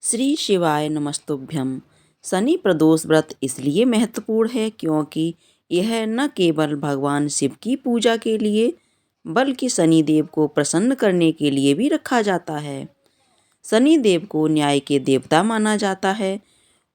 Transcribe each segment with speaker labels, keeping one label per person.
Speaker 1: श्री शिवाय नमस्तुभ्यं। शनि प्रदोष व्रत इसलिए महत्वपूर्ण है क्योंकि यह न केवल भगवान शिव की पूजा के लिए बल्कि शनि देव को प्रसन्न करने के लिए भी रखा जाता है। शनि देव को न्याय के देवता माना जाता है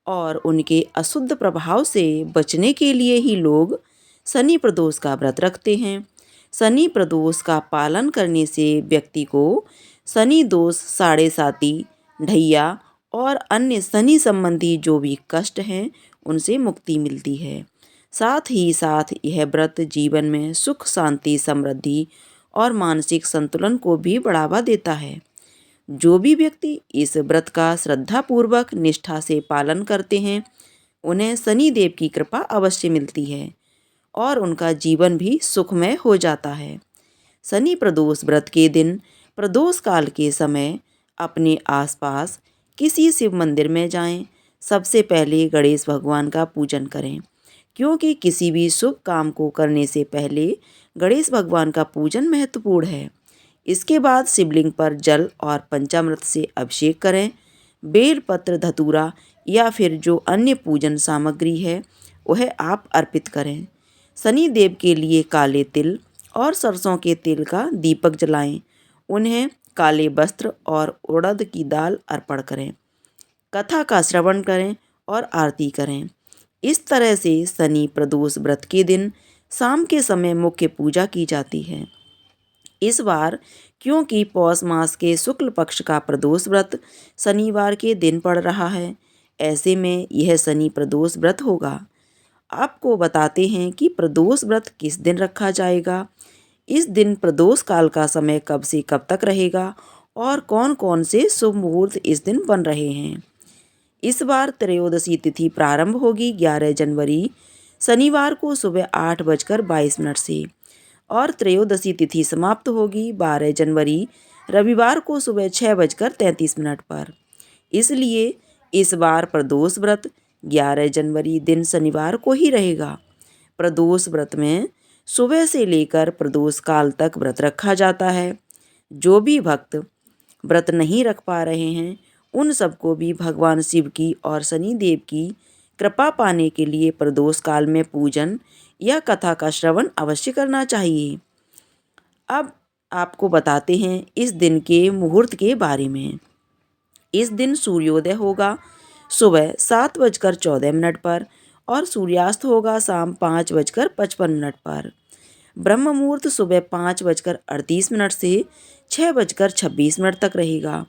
Speaker 1: और उनके अशुद्ध प्रभाव से बचने के लिए ही लोग शनि प्रदोष का व्रत रखते हैं। शनि प्रदोष का पालन करने से व्यक्ति को शनि दोष, साढ़े साती, ढैया और अन्य शनि संबंधी जो भी कष्ट हैं उनसे मुक्ति मिलती है। साथ ही साथ यह व्रत जीवन में सुख, शांति, समृद्धि और मानसिक संतुलन को भी बढ़ावा देता है। जो भी व्यक्ति इस व्रत का श्रद्धापूर्वक निष्ठा से पालन करते हैं उन्हें शनि देव की कृपा अवश्य मिलती है और उनका जीवन भी सुखमय हो जाता है। शनि प्रदोष व्रत के दिन प्रदोष काल के समय अपने आसपास किसी शिव मंदिर में जाएं। सबसे पहले गणेश भगवान का पूजन करें क्योंकि किसी भी शुभ काम को करने से पहले गणेश भगवान का पूजन महत्वपूर्ण है। इसके बाद शिवलिंग पर जल और पंचामृत से अभिषेक करें। बेल पत्र, धतूरा या फिर जो अन्य पूजन सामग्री है वह आप अर्पित करें। शनि देव के लिए काले तिल और सरसों के तेल का दीपक जलाएं। उन्हें काले वस्त्र और उड़द की दाल अर्पण करें। कथा का श्रवण करें और आरती करें। इस तरह से शनि प्रदोष व्रत के दिन शाम के समय मुख्य पूजा की जाती है। इस बार क्योंकि पौष मास के शुक्ल पक्ष का प्रदोष व्रत शनिवार के दिन पड़ रहा है, ऐसे में यह शनि प्रदोष व्रत होगा। आपको बताते हैं कि प्रदोष व्रत किस दिन रखा जाएगा, इस दिन प्रदोष काल का समय कब से कब तक रहेगा और कौन कौन से शुभ मुहूर्त इस दिन बन रहे हैं। इस बार त्रयोदशी तिथि प्रारंभ होगी 11 जनवरी शनिवार को सुबह 8:22 से और त्रयोदशी तिथि समाप्त होगी 12 जनवरी रविवार को सुबह 6:33 पर। इसलिए इस बार प्रदोष व्रत 11 जनवरी दिन शनिवार को ही रहेगा। प्रदोष व्रत में सुबह से लेकर प्रदोष काल तक व्रत रखा जाता है। जो भी भक्त व्रत नहीं रख पा रहे हैं उन सबको भी भगवान शिव की और शनि देव की कृपा पाने के लिए प्रदोष काल में पूजन या कथा का श्रवण अवश्य करना चाहिए। अब आपको बताते हैं इस दिन के मुहूर्त के बारे में। इस दिन सूर्योदय होगा सुबह 7:14 पर और सूर्यास्त होगा शाम 5:55 पर। ब्रह्म मुहूर्त सुबह 5:38 से 6:26 तक रहेगा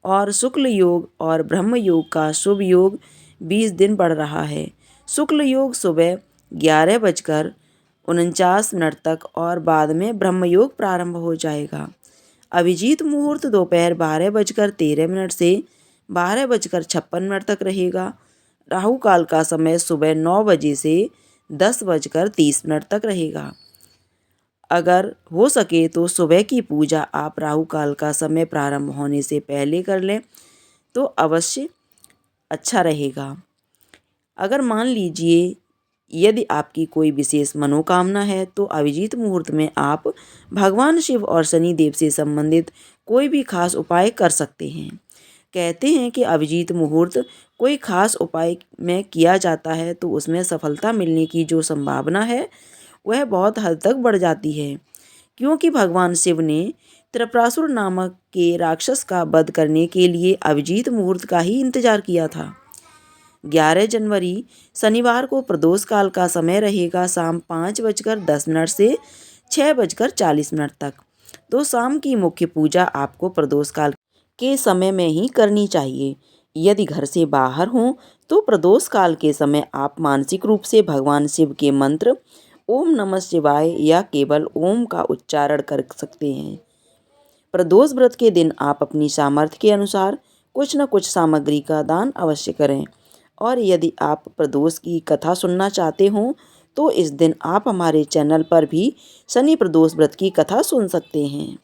Speaker 1: और शुक्ल योग और ब्रह्म योग का शुभ योग 20 दिन बढ़ रहा है। शुक्ल योग सुबह 11:49 तक और बाद में ब्रह्म योग प्रारंभ हो जाएगा। अभिजीत मुहूर्त दोपहर 12:13 से 12:56 तक रहेगा। राहु काल का समय सुबह 9 बजे से 10:30 तक रहेगा। अगर हो सके तो सुबह की पूजा आप राहु काल का समय प्रारंभ होने से पहले कर लें तो अवश्य अच्छा रहेगा। अगर मान लीजिए यदि आपकी कोई विशेष मनोकामना है तो अभिजीत मुहूर्त में आप भगवान शिव और शनि देव से संबंधित कोई भी खास उपाय कर सकते हैं। कहते हैं कि अभिजीत मुहूर्त कोई खास उपाय में किया जाता है तो उसमें सफलता मिलने की जो संभावना है वह बहुत हद तक बढ़ जाती है क्योंकि भगवान शिव ने त्रिपुरासुर नामक के राक्षस का वध करने के लिए अभिजीत मुहूर्त का ही इंतजार किया था। 11 जनवरी शनिवार को प्रदोष काल का समय रहेगा शाम 5:10 से 6:40 तक। तो शाम की मुख्य पूजा आपको प्रदोष काल के समय में ही करनी चाहिए। यदि घर से बाहर हों तो प्रदोष काल के समय आप मानसिक रूप से भगवान शिव के मंत्र ओम नमः शिवाय या केवल ओम का उच्चारण कर सकते हैं। प्रदोष व्रत के दिन आप अपनी सामर्थ्य के अनुसार कुछ न कुछ सामग्री का दान अवश्य करें और यदि आप प्रदोष की कथा सुनना चाहते हों तो इस दिन आप हमारे चैनल पर भी शनि प्रदोष व्रत की कथा सुन सकते हैं।